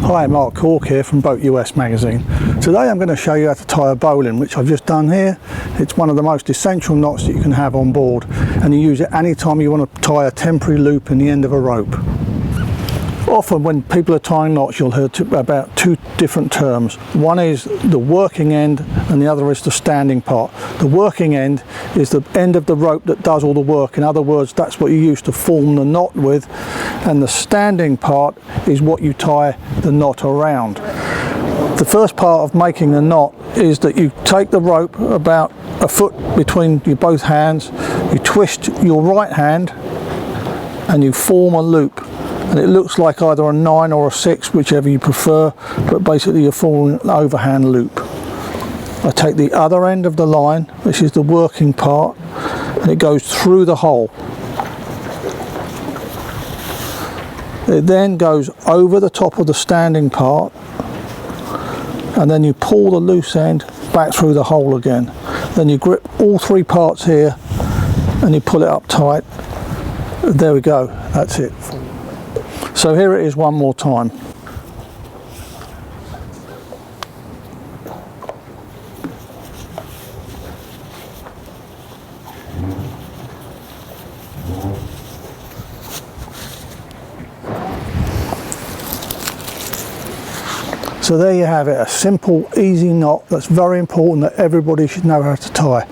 Hi, Mark Corke here from BoatUS Magazine. Today I'm going to show you how to tie a bowline, which I've just done here. It's one of the most essential knots that you can have on board, and you use it anytime you want to tie a temporary loop in the end of a rope. Often when people are tying knots, you'll hear about two different terms. One is the working end and the other is the standing part. The working end is the end of the rope that does all the work. In other words, that's what you use to form the knot with, and the standing part is what you tie the knot around. The first part of making the knot is that you take the rope about a foot between your both hands, you twist your right hand and you form a loop. And it looks like either a 9 or a 6, whichever you prefer, but basically you're forming an overhand loop. I take the other end of the line, which is the working part, and it goes through the hole. It then goes over the top of the standing part, and then you pull the loose end back through the hole again. Then you grip all three parts here and you pull it up tight. There we go, that's it. So here it is one more time. So there you have it, a simple, easy knot that's very important that everybody should know how to tie.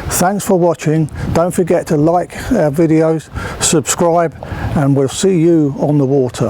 Thanks for watching. Don't forget to like our videos, subscribe, and we'll see you on the water.